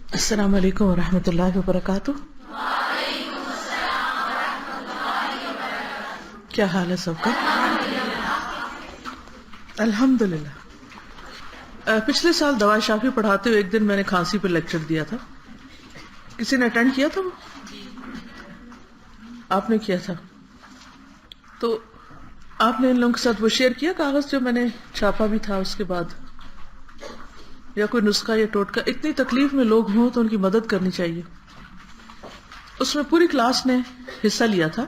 السلام علیکم ورحمۃ اللہ وبرکاتہ. کیا حال ہے سب کا؟ الحمد للہ. پچھلے سال دوا شافی پڑھاتے ہوئے ایک دن میں نے کھانسی پہ لیکچر دیا تھا. کسی نے اٹینڈ کیا تھا؟ وہ آپ نے کیا تھا. تو آپ نے ان لوگوں کے ساتھ وہ شیئر کیا کاغذ جو میں نے چھاپا بھی تھا اس کے بعد، یا کوئی نسخہ یا ٹوٹکا؟ اتنی تکلیف میں لوگ ہوں تو ان کی مدد کرنی چاہیے. اس میں پوری کلاس نے حصہ لیا تھا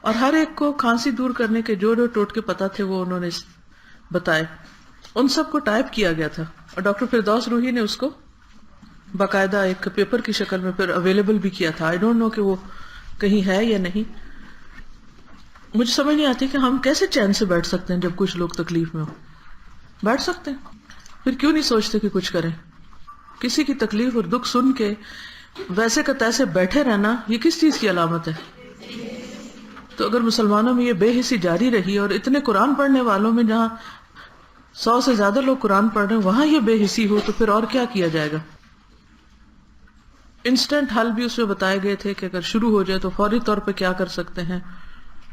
اور ہر ایک کو کھانسی دور کرنے کے جو جو ٹوٹکے پتہ تھے وہ انہوں نے بتائے. ان سب کو ٹائپ کیا گیا تھا اور ڈاکٹر فردوس روحی نے اس کو باقاعدہ ایک پیپر کی شکل میں پھر اویلیبل بھی کیا تھا. آئی ڈونٹ نو کہ وہ کہیں ہے یا نہیں. مجھے سمجھ نہیں آتی کہ ہم کیسے چین سے بیٹھ سکتے ہیں جب کچھ لوگ تکلیف میں ہو. بیٹھ سکتے ہیں؟ پھر کیوں نہیں سوچتے کہ کچھ کریں؟ کسی کی تکلیف اور دکھ سن کے ویسے کا تیسے بیٹھے رہنا یہ کس چیز کی علامت ہے؟ تو اگر مسلمانوں میں یہ بے حسی جاری رہی اور اتنے قرآن پڑھنے والوں میں جہاں 100 سے زیادہ لوگ قرآن پڑھ رہے ہیں وہاں یہ بے حسی ہو تو پھر اور کیا کیا جائے گا؟ انسٹنٹ حل بھی اس میں بتائے گئے تھے کہ اگر شروع ہو جائے تو فوری طور پہ کیا کر سکتے ہیں،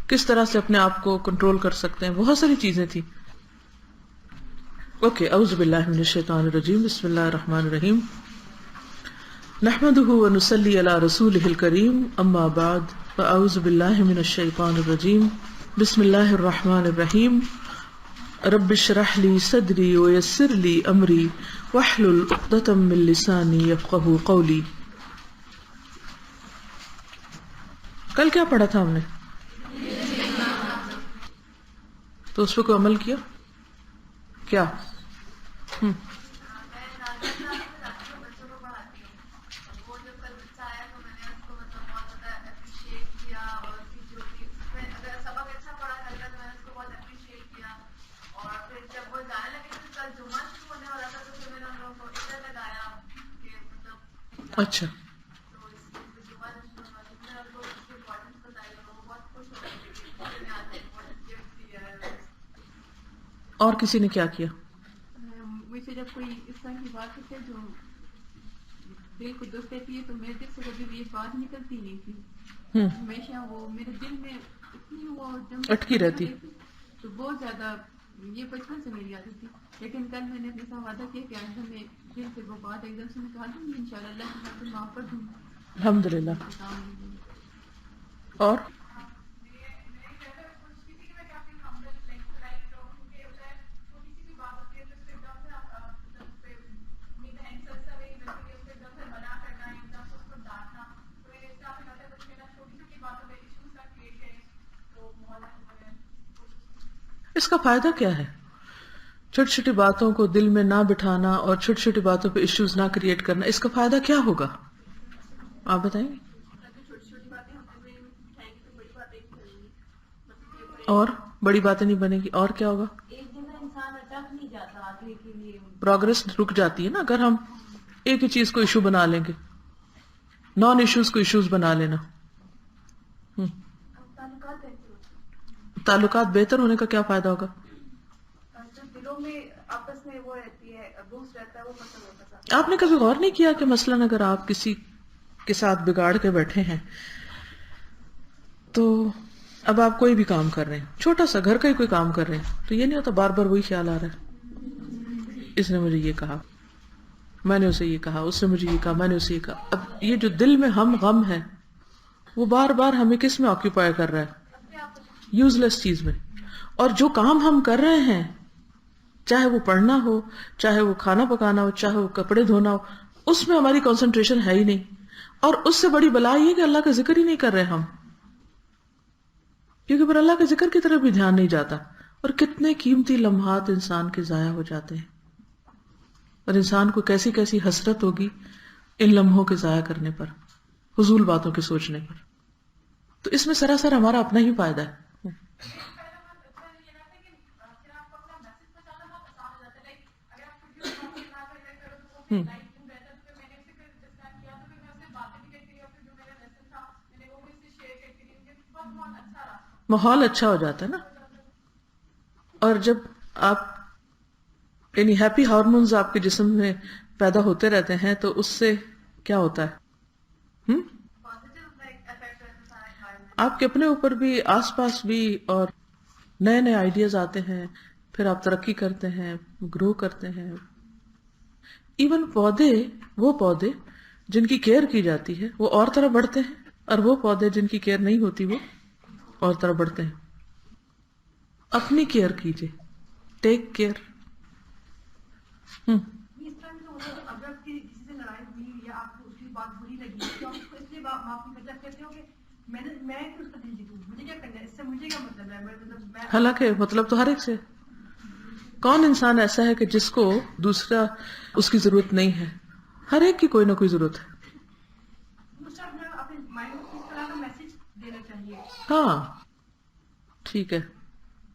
کس طرح سے اپنے آپ کو کنٹرول کر سکتے ہیں. بہت ساری چیزیں تھی. اوکے، اعوذ باللہ من الشیطان الرجیم، بسم اللہ الرحمن الرحیم. نحمده ونصلی علی رسولہ الکریم، اما بعد فاعوذ باللہ من الشیطان الرجیم، بسم اللہ الرحمن الرحیم. رب اشرح لی صدری ویسر لی امری واحلل عقدۃ من لسانی یفقہوا قولی. کل کیا پڑھا تھا ہم نے؟ تو اس پہ کوئی عمل کیا؟ کیا؟ اچھا، اور کسی نے کیا کیا؟ مجھے جب کوئی اس طرح کی بات ہوتی ہے جو دل کو دکھ دیتی ہے تو میرے دل سے کبھی بھی یہ بات نکلتی نہیں تھی. ہمیشہ وہ میرے دل میں اتنی وہ اٹکی رہتی. تو بہت زیادہ یہ بچپن سے میری عادت تھی. لیکن کل میں نے اپنے ساتھ وعدہ کیا کہ آئندہ میں دل سے وہ بات ایک دم سے نکال دوں گی انشاءاللہ. اللہ کے ساتھ معاف کر دوں گی الحمدللہ. اور اس کا فائدہ کیا ہے؟ چھوٹی چھوٹی باتوں کو دل میں نہ بٹھانا اور چھوٹی چھوٹی باتوں پہ ایشوز نہ کریٹ کرنا، اس کا فائدہ کیا ہوگا؟ آپ بتائیں گے. اور بڑی باتیں نہیں بنے گی، اور کیا ہوگا؟ پروگرس رک جاتی ہے نا. اگر ہم ایک ہی چیز کو ایشو بنا لیں گے، نان ایشوز کو ایشوز بنا لینا. تعلقات بہتر ہونے کا کیا فائدہ ہوگا؟ دلوں میں آپس میں وہ رہتی ہے، بوس رہتا ہے، وہ ختم ہوتا ہے. آپ نے کبھی غور نہیں کیا کہ مثلاً اگر آپ کسی کے ساتھ بگاڑ کے بیٹھے ہیں تو اب آپ کوئی بھی کام کر رہے ہیں، چھوٹا سا گھر کا ہی کوئی کام کر رہے ہیں، تو یہ نہیں ہوتا بار بار وہی خیال آ رہا ہے اس نے مجھے یہ کہا، میں نے اسے یہ کہا، اس نے مجھے یہ کہا، میں نے اسے یہ کہا. اب یہ جو دل میں ہم غم ہے وہ بار بار ہمیں کس میں آکیوپائی کر رہا ہے؟ یوز لیس چیز میں. اور جو کام ہم کر رہے ہیں، چاہے وہ پڑھنا ہو، چاہے وہ کھانا پکانا ہو، چاہے وہ کپڑے دھونا ہو، اس میں ہماری کنسنٹریشن ہے ہی نہیں. اور اس سے بڑی بلا یہ کہ اللہ کا ذکر ہی نہیں کر رہے ہم، کیونکہ پھر اللہ کے ذکر کی طرف بھی دھیان نہیں جاتا. اور کتنے قیمتی لمحات انسان کے ضائع ہو جاتے ہیں، اور انسان کو کیسی کیسی حسرت ہوگی ان لمحوں کے ضائع کرنے پر، فضول باتوں کے سوچنے پر. تو اس میں سراسر ہمارا اپنا ہی فائدہ ہے. ماحول اچھا ہو جاتا ہے نا. اور جب آپ یعنی ہیپی ہارمونز آپ کے جسم میں پیدا ہوتے رہتے ہیں تو اس سے کیا ہوتا ہے؟ آپ کے اپنے اوپر بھی، آس پاس بھی، اور نئے نئے آئیڈیاز آتے ہیں، پھر آپ ترقی کرتے ہیں، گرو کرتے ہیں. ایون پودے، وہ پودے جن کی کیئر کی جاتی ہے وہ اور طرح بڑھتے ہیں، اور وہ پودے جن کی کیئر نہیں ہوتی وہ اور طرح بڑھتے ہیں. اپنی کیئر کیجیے، ٹیک کیئر. اس طرح تو ہوتا ہے کہ اگر آپ کی کسی سے لڑائی ہوئی یا آپ کو اس کی بات بری لگی تو آپ اس کو اس لیے معافی کرتے آپ کہتے ہو کہ میں کیوں اس کا دل جیتوں، مجھے کیا کرنا ہے اس سے، مجھے کیا مطلب ہے، میں حالانکہ مطلب تو ہر ایک سے. کون انسان ایسا ہے کہ جس کو دوسرا اس کی ضرورت نہیں ہے؟ ہر ایک کی کوئی نہ کوئی ضرورت ہے. دوسرا اپنے مائنڈ کو کس طرح کا میسج دینا چاہیے. ہاں ٹھیک ہے.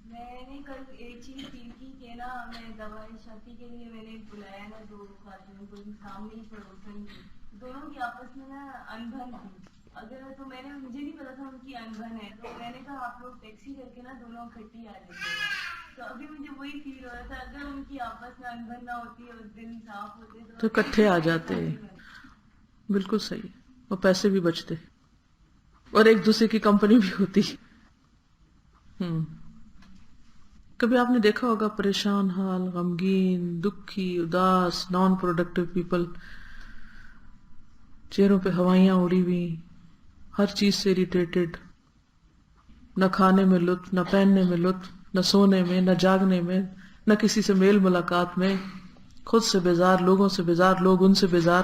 میں نے کل ایک چیز فیل کی کہ نا میں دوائی شادی کے لیے میں نے بلایا نا دو خاتون کو سامنے ہی پڑوسن کی، دونوں کی آپس میں نا انبن تھی. اگر تو میں نے، مجھے نہیں پتا تھا ان کی انبن ہے، تو میں نے کہا آپ لوگ ٹیکسی کر کے نا دونوں اکٹھی آ جاتے. تو ابھی مجھے وہی فیل ہو رہا تھا اگر ان کی آپس میں انبن نہ ہوتی اور دل صاف ہوتے تو اکٹھے آ جاتے. بالکل صحیح. اور پیسے بھی بچتے اور ایک دوسرے کی کمپنی بھی ہوتی. کبھی آپ نے دیکھا ہوگا پریشان حال، غمگین، دکھی، اداس، نان پروڈکٹیو پیپل، چہروں پہ ہوائیاں اڑی ہوئی، ہر چیز سے اریٹیٹڈ، نہ کھانے میں لطف، نہ پہننے میں لطف، نہ سونے میں، نہ جاگنے میں، نہ کسی سے میل ملاقات میں، خود سے بیزار، لوگوں سے بیزار، لوگ ان سے بیزار.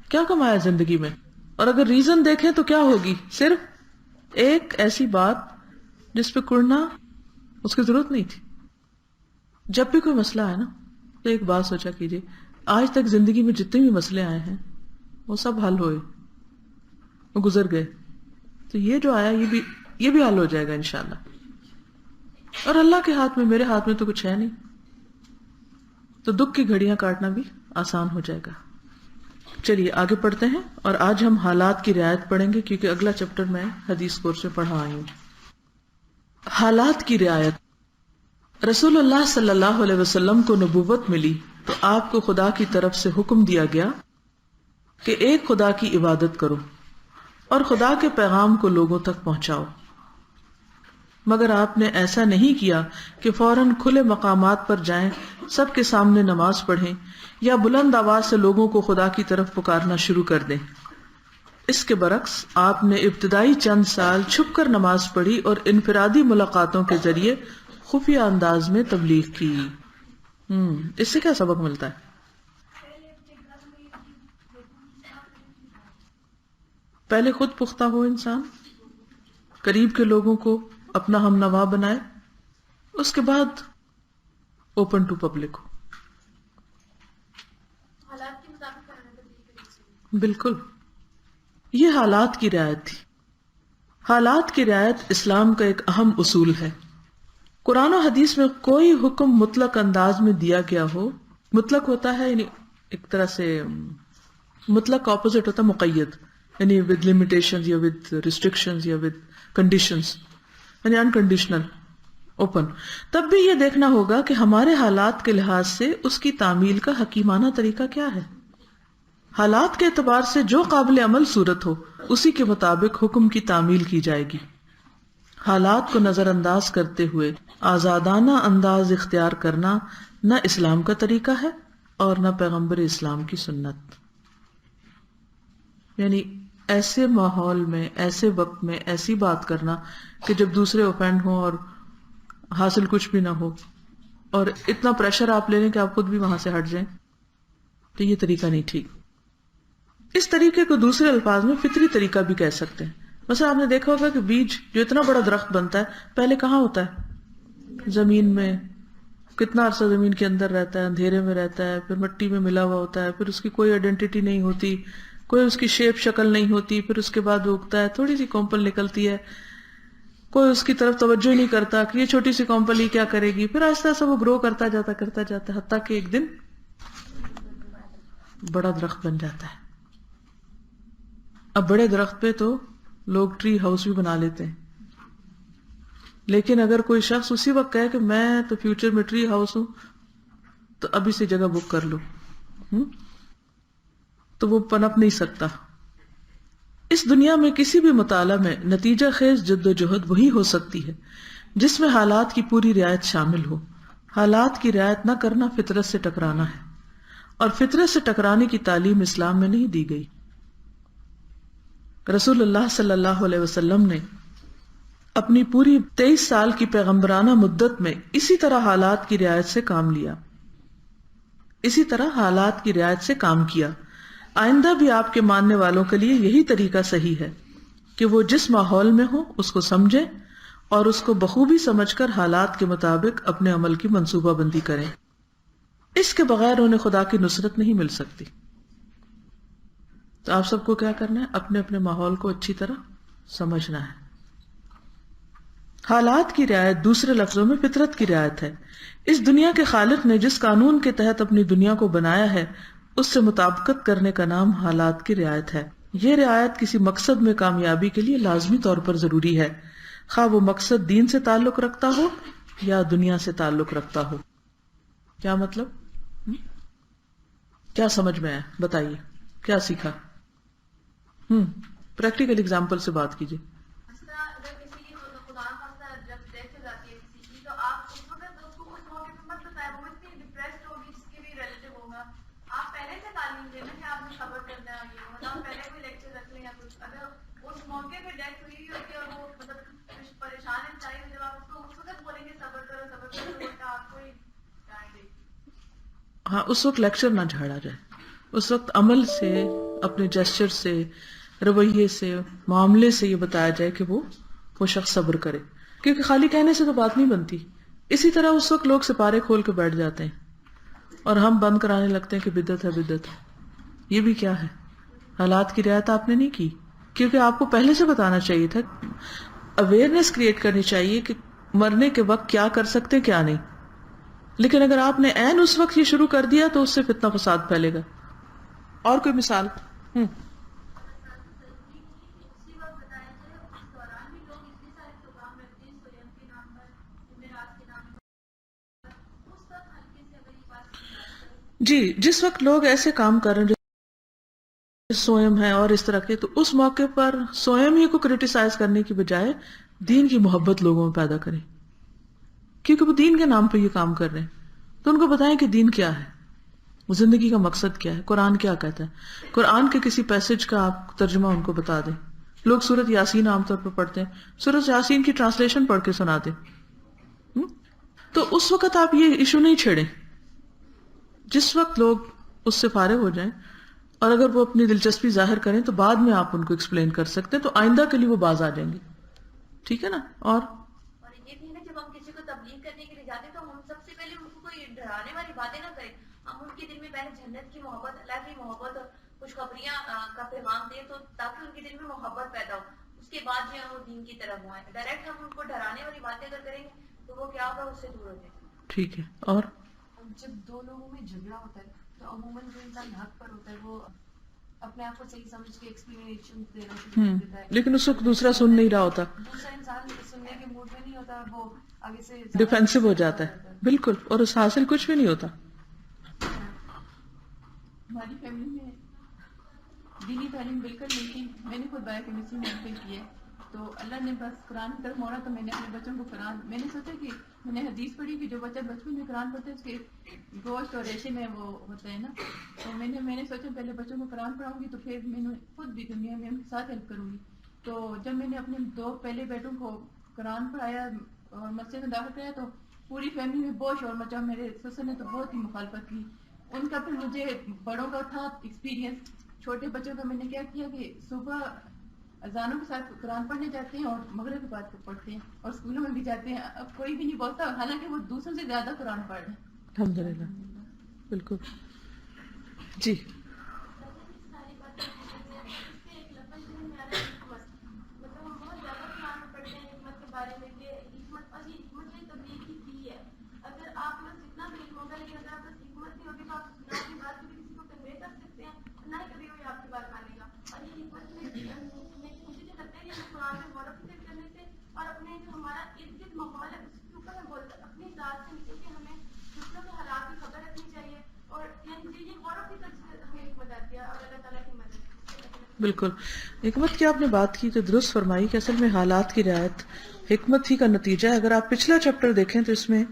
کیا کمایا زندگی میں؟ اور اگر ریزن دیکھیں تو کیا ہوگی؟ صرف ایک ایسی بات جس پہ کڑنا اس کی ضرورت نہیں تھی. جب بھی کوئی مسئلہ آئے نا تو ایک بات سوچا کیجیے، آج تک زندگی میں جتنے بھی مسئلے آئے ہیں وہ سب حل ہوئے، وہ گزر گئے. تو یہ جو آیا یہ بھی حل ہو جائے گا انشاءاللہ. اور اللہ کے ہاتھ میں، میرے ہاتھ میں تو کچھ ہے نہیں، تو دکھ کی گھڑیاں کاٹنا بھی آسان ہو جائے گا. چلیے آگے پڑھتے ہیں، اور آج ہم حالات کی رعایت پڑھیں گے کیونکہ اگلا چیپٹر میں حدیث کورس میں پڑھا آئی ہوں. حالات کی رعایت. رسول اللہ صلی اللہ علیہ وسلم کو نبوت ملی تو آپ کو خدا کی طرف سے حکم دیا گیا کہ ایک خدا کی عبادت کرو اور خدا کے پیغام کو لوگوں تک پہنچاؤ. مگر آپ نے ایسا نہیں کیا کہ فوراً کھلے مقامات پر جائیں، سب کے سامنے نماز پڑھیں یا بلند آواز سے لوگوں کو خدا کی طرف پکارنا شروع کر دیں. اس کے برعکس آپ نے ابتدائی چند سال چھپ کر نماز پڑھی اور انفرادی ملاقاتوں کے ذریعے خفیہ انداز میں تبلیغ کی. اس سے کیا سبق ملتا ہے؟ پہلے خود پختہ ہو انسان، قریب کے لوگوں کو اپنا ہم نوا بنائے، اس کے بعد اوپن ٹو پبلک ہو. حالات کے مطابق کرنا. بالکل، یہ حالات کی رعایت تھی. حالات کی رعایت اسلام کا ایک اہم اصول ہے. قرآن و حدیث میں کوئی حکم مطلق انداز میں دیا گیا ہو، مطلق ہوتا ہے یعنی ایک طرح سے مطلق کا اپوزٹ ہوتا ہے مقید، یعنی ود لمیٹیشنز یا ود ریسٹرکشنز یا ود کنڈیشنز، یعنی انکنڈیشنل، اوپن. تب بھی یہ دیکھنا ہوگا کہ ہمارے حالات کے لحاظ سے اس کی تعمیل کا حکیمانہ طریقہ کیا ہے. حالات کے اعتبار سے جو قابل عمل صورت ہو اسی کے مطابق حکم کی تعمیل کی جائے گی. حالات کو نظر انداز کرتے ہوئے آزادانہ انداز اختیار کرنا نہ اسلام کا طریقہ ہے اور نہ پیغمبر اسلام کی سنت. یعنی ایسے ماحول میں، ایسے وقت میں ایسی بات کرنا کہ جب دوسرے اوفینڈ ہوں اور حاصل کچھ بھی نہ ہو، اور اتنا پریشر آپ لے لیں کہ آپ خود بھی وہاں سے ہٹ جائیں، تو یہ طریقہ نہیں ٹھیک. اس طریقے کو دوسرے الفاظ میں فطری طریقہ بھی کہہ سکتے ہیں. مثلا آپ نے دیکھا ہوگا کہ بیج جو اتنا بڑا درخت بنتا ہے پہلے کہاں ہوتا ہے؟ زمین میں. کتنا عرصہ زمین کے اندر رہتا ہے، اندھیرے میں رہتا ہے، پھر مٹی میں ملا ہوا ہوتا ہے، پھر اس کی کوئی آئیڈینٹی نہیں ہوتی، کوئی اس کی شیپ شکل نہیں ہوتی، پھر اس کے بعد وہ اگتا ہے، تھوڑی سی کونپل نکلتی ہے، کوئی اس کی طرف توجہ نہیں کرتا کہ یہ چھوٹی سی کونپل ہی کیا کرے گی. پھر آہستہ آہستہ وہ گرو کرتا جاتا حتیٰ کہ ایک دن بڑا درخت بن جاتا ہے. اب بڑے درخت پہ تو لوگ ٹری ہاؤس بھی بنا لیتے ہیں، لیکن اگر کوئی شخص اسی وقت کہے کہ میں تو فیوچر میں ٹری ہاؤس ہوں تو ابھی سے جگہ بک کر لو. تو وہ پنپ نہیں سکتا. اس دنیا میں کسی بھی مطالعہ میں نتیجہ خیز جد و جہد وہی ہو سکتی ہے جس میں حالات کی پوری رعایت شامل ہو. حالات کی رعایت نہ کرنا فطرت سے ٹکرانا ہے، اور فطرت سے ٹکرانے کی تعلیم اسلام میں نہیں دی گئی. رسول اللہ صلی اللہ علیہ وسلم نے اپنی پوری 23 سال کی پیغمبرانہ مدت میں اسی طرح حالات کی رعایت سے کام لیا، اسی طرح حالات کی رعایت سے کام کیا. آئندہ بھی آپ کے ماننے والوں کے لیے یہی طریقہ صحیح ہے کہ وہ جس ماحول میں ہو اس کو سمجھیں اور اس کو بخوبی سمجھ کر حالات کے مطابق اپنے عمل کی منصوبہ بندی کریں. اس کے بغیر انہیں خدا کی نصرت نہیں مل سکتی. تو آپ سب کو کیا کرنا ہے؟ اپنے اپنے ماحول کو اچھی طرح سمجھنا ہے. حالات کی رعایت دوسرے لفظوں میں فطرت کی رعایت ہے. اس دنیا کے خالق نے جس قانون کے تحت اپنی دنیا کو بنایا ہے اس سے مطابقت کرنے کا نام حالات کی رعایت ہے. یہ رعایت کسی مقصد میں کامیابی کے لیے لازمی طور پر ضروری ہے، خواہ وہ مقصد دین سے تعلق رکھتا ہو یا دنیا سے تعلق رکھتا ہو. کیا مطلب؟ کیا سمجھ میں آیا؟ بتائیے کیا سیکھا؟ پریکٹیکل ایگزامپل سے بات کیجیے. اگر کسی کی خدا خاصا جب ڈیتھ ہو جاتی ہے کسی کی، تو آپ اس وقت اس کو اس موقع پہ مت بتائیں، وہ اتنی ڈپریسڈ ہوگی جس کے بھی ریلیٹو ہوگا. آپ پہلے سے تعلیم دیں کہ آپ نے خبر کرنا ہے، یہ مطلب پہلے کوئی لیکچر رکھ لیں یا کچھ. اگر اس موقع پہ ڈیتھ ہوئی ہوتی ہے اور وہ مطلب پریشان ہے چاہیے، جب آپ اس کو اس وقت بولیں گے صبر کرو تو آپ کو ہی ڈانٹ دے. ہاں، اس وقت لیکچر نہ جھاڑا جائے، اس وقت عمل سے، اپنے جسچر سے، رویے سے، معاملے سے یہ بتایا جائے کہ وہ شخص صبر کرے، کیونکہ خالی کہنے سے تو بات نہیں بنتی. اسی طرح اس وقت لوگ سپارے کھول کے بیٹھ جاتے ہیں اور ہم بند کرانے لگتے ہیں کہ بدعت ہے بدعت ہے. یہ بھی کیا ہے؟ حالات کی رعایت آپ نے نہیں کی، کیونکہ آپ کو پہلے سے بتانا چاہیے تھا، اویئرنیس کریٹ کرنی چاہیے کہ مرنے کے وقت کیا کر سکتے کیا نہیں. لیکن اگر آپ نے عین اس وقت یہ شروع کر دیا تو اس سے فتنہ فساد پھیلے گا. اور کوئی مثال؟ جی، جس وقت لوگ ایسے کام کر رہے ہیں سوئم ہے اور اس طرح کے، تو اس موقع پر سوئم ہی کو کرٹیسائز کرنے کی بجائے دین کی محبت لوگوں میں پیدا کریں، کیونکہ وہ دین کے نام پہ یہ کام کر رہے ہیں. تو ان کو بتائیں کہ دین کیا ہے، زندگی کا مقصد کیا ہے، قرآن کیا کہتا ہے. قرآن کے کسی پیسج کا آپ ترجمہ ان کو بتا دیں. لوگ سورۃ یاسین عام طور پر پڑھتے ہیں، سورۃ یاسین کی ٹرانسلیشن پڑھ کے سنا دیں. تو اس وقت آپ یہ ایشو نہیں چھیڑیں. جس وقت لوگ اس سے فارغ ہو جائیں اور اگر وہ اپنی دلچسپی ظاہر کریں تو بعد میں آپ ان کو ایکسپلین کر سکتے ہیں، تو آئندہ کے لیے وہ باز آ جائیں گے. ٹھیک ہے نا؟ اور یہ بھی ہے جب ہم کسی کو تبلیغ کرنے کے لیے جاتے ہیں تو ہم سب سے پہلے ان کو کوئی ڈرانے والی باتیں نہ کریں. ہم ان کے دل میں پہلے جنت کی محبت، اللہ کی محبت اور خوشخبریاں کا پیغام دیں، تو تاکہ ان کے دل میں محبت پیدا ہو. اس کے بعد جو ہے وہ دین کی طرف آئیں. ڈائریکٹ ہم ان کو ڈرانے والی باتیں اگر کریں گے تو وہ کیا ہوگا، اس سے دور ہو جائیں. ٹھیک ہے. اور جب دو لوگوں میں جھگڑا ہوتا ہے تو عموماً جو انسان حق پر ہوتا ہے وہ اپنے آپ کو صحیح سمجھ کے ایکسپلینیشن دینا شروع کر دیتا ہے، لیکن اس وقت دوسرا سن نہیں رہا ہوتا، دوسرا انسان سننے کے موڈ میں نہیں ہوتا، وہ آگے سے ڈیفینسو ہو جاتا ہے. بالکل. اور اس حاصل کچھ بھی نہیں ہوتا. ہماری فیملی میں دینی تعلیم بالکل نہیں تھی. میں نے خود بایو کیمسٹری میں ایم فل کی ہے، تو اللہ نے بس قرآن کی طرف موڑا تو میں نے اپنے بچوں کو قرآن، میں نے سوچا کہ میں نے حدیث پڑھی کہ جو بچہ بچپن میں قرآن پڑھتا ہے اس کے گوشت اور ریشے میں وہ ہوتا ہے نا، تو میں نے سوچا پہلے بچوں کو قرآن پڑھاؤں گی تو پھر میں نے خود بھی دنیا میں ان کے ساتھ ہیلپ کروں گی. تو جب میں نے اپنے 2 پہلے بیٹوں کو قرآن پڑھایا اور مسجد میں داخل کرایا تو پوری فیملی میں بہت شور مچا. میرے سسر نے تو بہت ہی مخالفت کی. ان کا پھر مجھے بڑوں کا تھا ایکسپیرینس، چھوٹے بچوں کا میں نے کیا کیا کہ صبح اذانوں کے ساتھ قرآن پڑھنے جاتے ہیں اور مغرب کے بعد پڑھتے ہیں اور اسکولوں میں بھی جاتے ہیں. اب کوئی بھی نہیں بولتا، حالانکہ وہ دوسروں سے زیادہ قرآن پڑھ رہے ہیں. الحمدللہ. بالکل. جی اور اپنے جو ہمارا ارد گرد ماحول ہے اس کے اوپر ہم اپنی ذات سے نکل کے ہمیں دوسروں کے حالات کی خبر رکھنی چاہیے. اور یہ غور و فکر سے ہمیں حکمت آتی ہے اور اللہ تعالیٰ بالکل. حکمت کی آپ نے بات کی تو درست فرمائی کہ اصل میں حالات کی رعایت حکمت ہی کا نتیجہ ہے. اگر آپ پچھلا چیپٹر دیکھیں تو اس میں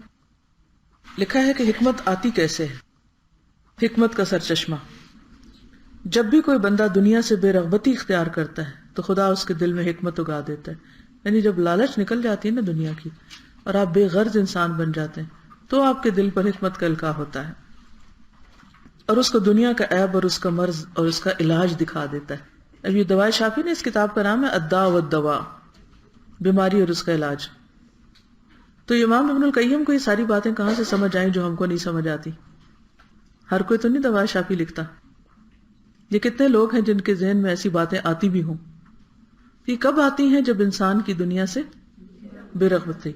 لکھا ہے کہ حکمت آتی کیسے ہے. حکمت کا سرچشمہ، جب بھی کوئی بندہ دنیا سے بے رغبتی اختیار کرتا ہے تو خدا اس کے دل میں حکمت اگا دیتا ہے. یعنی جب لالچ نکل جاتی ہے نا دنیا کی اور آپ بے غرض انسان بن جاتے ہیں تو آپ کے دل پر حکمت کا القاء ہوتا ہے اور اس کو دنیا کا عیب اور اس کا مرض اور اس کا علاج دکھا دیتا ہے. اب یہ دوائے شافی نے اس کتاب کا نام ہے الداء والدواء، بیماری اور اس کا علاج. تو امام ابن القیم کو یہ ساری باتیں کہاں سے سمجھ آئیں جو ہم کو نہیں سمجھ آتی؟ ہر کوئی تو نہیں دوائے شافی لکھتا. یہ کتنے لوگ ہیں جن کے ذہن میں ایسی باتیں آتی بھی ہوں. یہ کب آتی ہیں؟ جب انسان کی دنیا سے بے رغبتی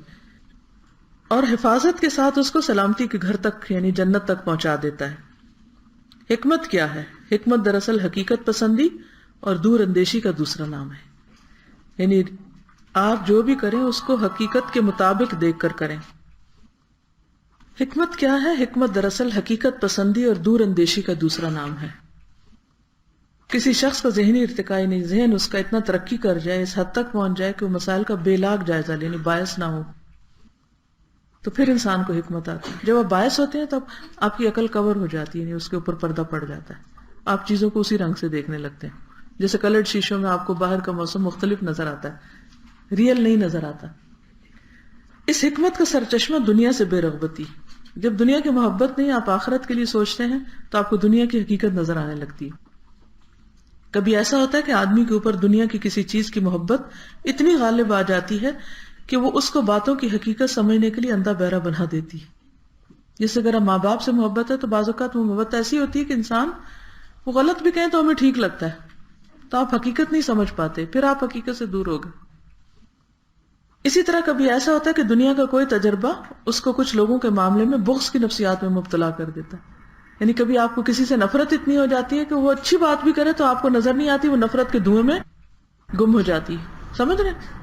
اور حفاظت کے ساتھ اس کو سلامتی کے گھر تک یعنی جنت تک پہنچا دیتا ہے. حکمت کیا ہے؟ حکمت دراصل حقیقت پسندی اور دور اندیشی کا دوسرا نام ہے. یعنی آپ جو بھی کریں اس کو حقیقت کے مطابق دیکھ کر کریں. حکمت کیا ہے؟ حکمت دراصل حقیقت پسندی اور دور اندیشی کا دوسرا نام ہے. کسی شخص کا ذہنی ارتقاء نہیں، ذہن اس کا اتنا ترقی کر جائے، اس حد تک پہنچ جائے کہ وہ مسائل کا بے لاگ جائزہ لے، یعنی باعث نہ ہو، تو پھر انسان کو حکمت آتی ہے. جب آپ باعث ہوتے ہیں تو آپ کی عقل کور ہو جاتی ہے، یعنی اس کے اوپر پردہ پڑ جاتا ہے، آپ چیزوں کو اسی رنگ سے دیکھنے لگتے ہیں. جیسے کلرڈ شیشوں میں آپ کو باہر کا موسم مختلف نظر آتا ہے، ریئل نہیں نظر آتا. اس حکمت کا سرچشمہ دنیا سے بے رغبتی. جب دنیا کی محبت نہیں، آپ آخرت کے لیے سوچتے ہیں تو آپ کو دنیا کی حقیقت نظر آنے لگتی ہے. کبھی ایسا ہوتا ہے کہ آدمی کے اوپر دنیا کی کسی چیز کی محبت اتنی غالب آ جاتی ہے کہ وہ اس کو باتوں کی حقیقت سمجھنے کے لیے اندھا بہرا بنا دیتی ہے. جیسے اگر ہم ماں باپ سے محبت ہے تو بعض اوقات وہ محبت ایسی ہوتی ہے کہ انسان وہ غلط بھی کہیں تو ہمیں ٹھیک لگتا ہے، تو آپ حقیقت نہیں سمجھ پاتے، پھر آپ حقیقت سے دور ہو گئے. اسی طرح کبھی ایسا ہوتا ہے کہ دنیا کا کوئی تجربہ اس کو کچھ لوگوں کے معاملے میں بغض کی نفسیات میں مبتلا کر دیتا ہے. یعنی کبھی آپ کو کسی سے نفرت اتنی ہو جاتی ہے کہ وہ اچھی بات بھی کرے تو آپ کو نظر نہیں آتی، وہ نفرت کے دھوئیں میں گم ہو جاتی ہے. سمجھ رہے ہیں؟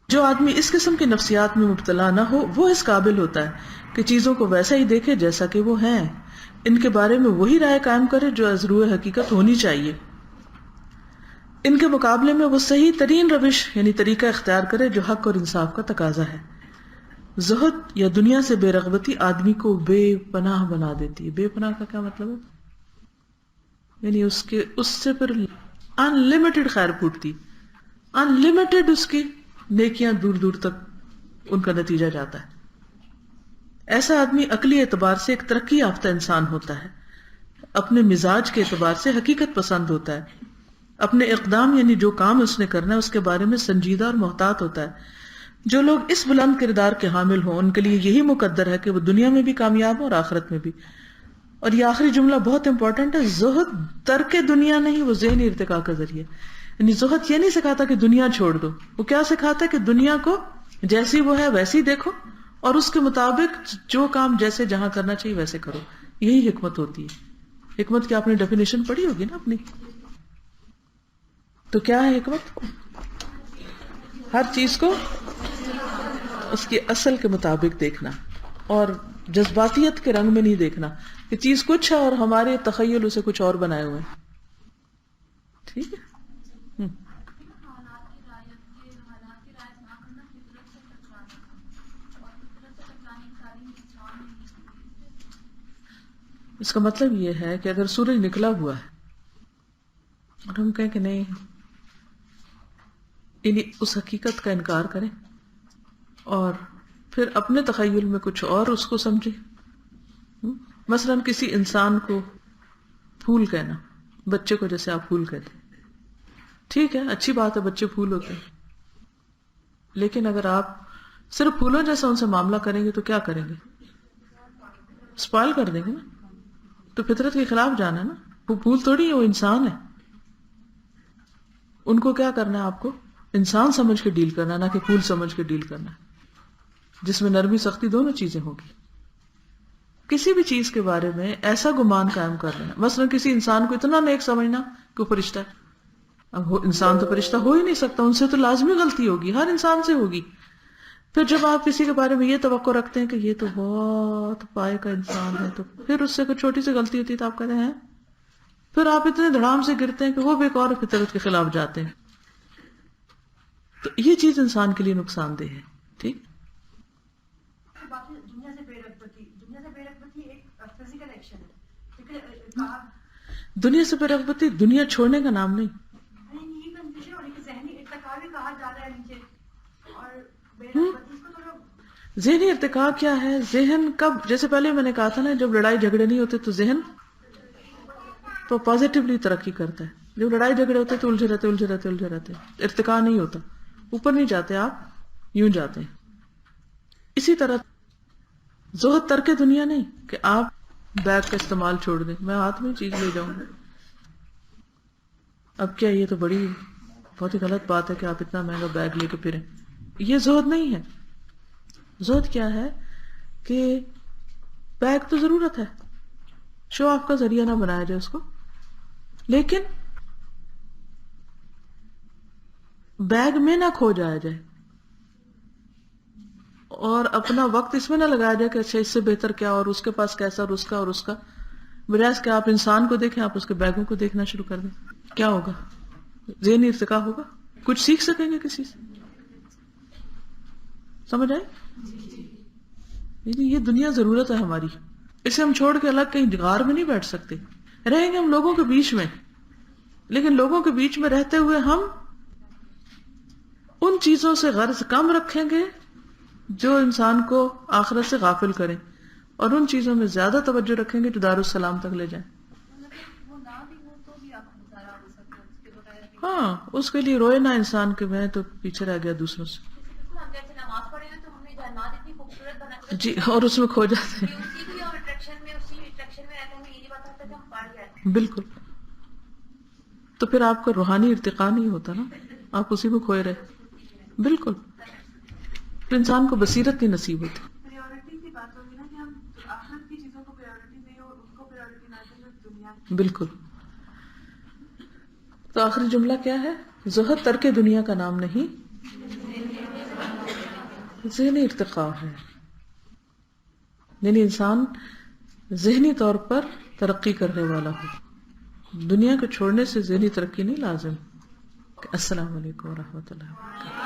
جو آدمی اس قسم کی نفسیات میں مبتلا نہ ہو وہ اس قابل ہوتا ہے کہ چیزوں کو ویسا ہی دیکھے جیسا کہ وہ ہیں، ان کے بارے میں وہی رائے قائم کرے جو از روئے حقیقت ہونی چاہیے. ان کے مقابلے میں وہ صحیح ترین روش یعنی طریقہ اختیار کرے جو حق اور انصاف کا تقاضا ہے. زہد یا دنیا سے بے رغبتی آدمی کو بے پناہ بنا دیتی ہے. بے پناہ کا کیا مطلب ہے؟ یعنی اس سے پھر ان لمیٹڈ خیر پھوٹتی، ان لمیٹڈ اس کی نیکیاں دور دور تک ان کا نتیجہ جاتا ہے. ایسا آدمی عقلی اعتبار سے ایک ترقی یافتہ انسان ہوتا ہے، اپنے مزاج کے اعتبار سے حقیقت پسند ہوتا ہے، اپنے اقدام یعنی جو کام اس نے کرنا ہے اس کے بارے میں سنجیدہ اور محتاط ہوتا ہے. جو لوگ اس بلند کردار کے حامل ہوں ان کے لیے یہی مقدر ہے کہ وہ دنیا میں بھی کامیاب ہوں اور آخرت میں بھی. اور یہ آخری جملہ بہت امپورٹنٹ ہے، زہد ترک دنیا نہیں، وہ ذہنی ارتقاء کا ذریعہ. یعنی زہد یہ نہیں سکھاتا کہ دنیا چھوڑ دو، وہ کیا سکھاتا ہے کہ دنیا کو جیسی وہ ہے ویسی دیکھو اور اس کے مطابق جو کام جیسے جہاں کرنا چاہیے ویسے کرو. یہی حکمت ہوتی ہے. حکمت کی آپ نے ڈیفینیشن پڑھی ہوگی نا اپنی. تو کیا ہے حکمت؟ ہر چیز کو اس کی اصل کے مطابق دیکھنا اور جذباتیت کے رنگ میں نہیں دیکھنا کہ چیز کچھ ہے اور ہمارے تخیل اسے کچھ اور بنائے ہوئے ہیں. ٹھیک ہے. اس کا مطلب یہ ہے کہ اگر سورج نکلا ہوا ہے اور ہم کہیں کہ نہیں، یعنی اس حقیقت کا انکار کریں اور پھر اپنے تخیل میں کچھ اور اس کو سمجھے. مثلا کسی انسان کو پھول کہنا، بچے کو جیسے آپ پھول کہتے ہیں، ٹھیک ہے، اچھی بات ہے، بچے پھول ہوتے ہیں، لیکن اگر آپ صرف پھولوں جیسا ان سے معاملہ کریں گے تو کیا کریں گے؟ اسپائل کر دیں گے نا. تو فطرت کے خلاف جانا ہے نا. وہ پھول تھوڑی ہے، وہ انسان ہے. ان کو کیا کرنا ہے؟ آپ کو انسان سمجھ کے ڈیل کرنا، نہ کہ پھول سمجھ کے ڈیل کرنا، جس میں نرمی سختی دونوں چیزیں ہوگی. کسی بھی چیز کے بارے میں ایسا گمان قائم کر لینا، مثلا کسی انسان کو اتنا نیک سمجھنا کہ وہ فرشتہ ہے. اب انسان تو فرشتہ ہو ہی نہیں سکتا، ان سے تو لازمی غلطی ہوگی، ہر انسان سے ہوگی. پھر جب آپ کسی کے بارے میں یہ توقع رکھتے ہیں کہ یہ تو بہت پائے کا انسان ہے، تو پھر اس سے کوئی چھوٹی سی غلطی ہوتی ہے تو آپ کہتے ہیں پھر آپ اتنے دھڑام سے گرتے ہیں کہ وہ بھی ایک اور فطرت کے خلاف جاتے ہیں. تو یہ چیز انسان کے لیے نقصان دہ ہے. ٹھیک. باقی دنیا سے بے رغبتی ایک فزیکل ایکشن ہے. کہا دنیا سے بے رغبتی دنیا چھوڑنے کا نام نہیں. یہ کنفیوژن ہونے کی ذہنی ارتقا بھی کہا جا رہا ہے نیچے, اور بے رغبتی اس کو تھوڑا. ذہنی ارتقا کیا ہے؟ ذہن کب, جیسے پہلے میں نے کہا تھا نا, جب لڑائی جھگڑے نہیں ہوتے تو ذہن تو پازیٹیولی ترقی کرتا ہے. جب لڑائی جھگڑے ہوتے تو الجھے رہتے, ارتقا نہیں ہوتا, اوپر نہیں جاتے, آپ یوں جاتے ہیں. اسی طرح زہد ترک دنیا نہیں کہ آپ بیگ کا استعمال چھوڑ دیں, میں ہاتھ میں چیز لے جاؤں گا. اب کیا یہ تو بہت ہی غلط بات ہے کہ آپ اتنا مہنگا بیگ لے کے پھریں. یہ زہد نہیں ہے. زہد کیا ہے کہ بیگ تو ضرورت ہے, شو آف کا ذریعہ نہ بنایا جائے اس کو, لیکن بیگ میں نہ کھو جایا جائے اور اپنا وقت اس میں نہ لگایا جائے کہ اچھا اس سے بہتر کیا, اور اس کے پاس کیسا, اور اس کا بجائے کہ آپ انسان کو دیکھیں, آپ اس کے بیگوں کو دیکھنا شروع کر دیں. کیا ہوگا؟ ذہنی ارتقا ہوگا, کچھ سیکھ سکیں گے کسی سے. سمجھ آئے؟ یہ دنیا ضرورت ہے ہماری, اسے ہم چھوڑ کے الگ کہیں غار میں نہیں بیٹھ سکتے. رہیں گے ہم لوگوں کے بیچ میں, لیکن لوگوں کے بیچ میں رہتے ہوئے ہم ان چیزوں سے غرض کم رکھیں گے جو انسان کو آخرت سے غافل کریں, اور ان چیزوں میں زیادہ توجہ رکھیں گے جو دارالسلام تک لے جائیں. وہ نہ بھی ہو تو بھی آپ کو گزارا ہو سکتا ہے اس کے بغیر بھی. ہاں, اس کے لیے روئے نہ انسان کہ میں تو پیچھے رہ گیا دوسروں سے. ہم جیسے نماز پڑھے نا تو ہم نے جنات اتنی خوبصورت بنا جی, اور اس میں کھو جاتے ہیں. اسی کی اور اٹریکشن میں رہتے ہیں, یہ نہیں پتا کہ ہم پڑھ جاتے. بالکل. تو پھر آپ کا روحانی ارتقا نہیں ہوتا نا, آپ اسی میں کھوئے رہے. بالکل. پھر انسان کو بصیرت نہیں نصیب ہوتی. پریورٹی کی بات ہوگی نا کہ ہم آخرت کی چیزوں کو پریورٹی دیں اور ان کو پریورٹی نہ دیں جو دنیا. بالکل. تو آخری جملہ کیا ہے؟ زہد ترک دنیا کا نام نہیں, ذہنی ارتقا ہے. یعنی انسان ذہنی طور پر ترقی کرنے والا ہو. دنیا کو چھوڑنے سے ذہنی ترقی نہیں لازم. السلام علیکم ورحمۃ اللہ وبرکاتہ.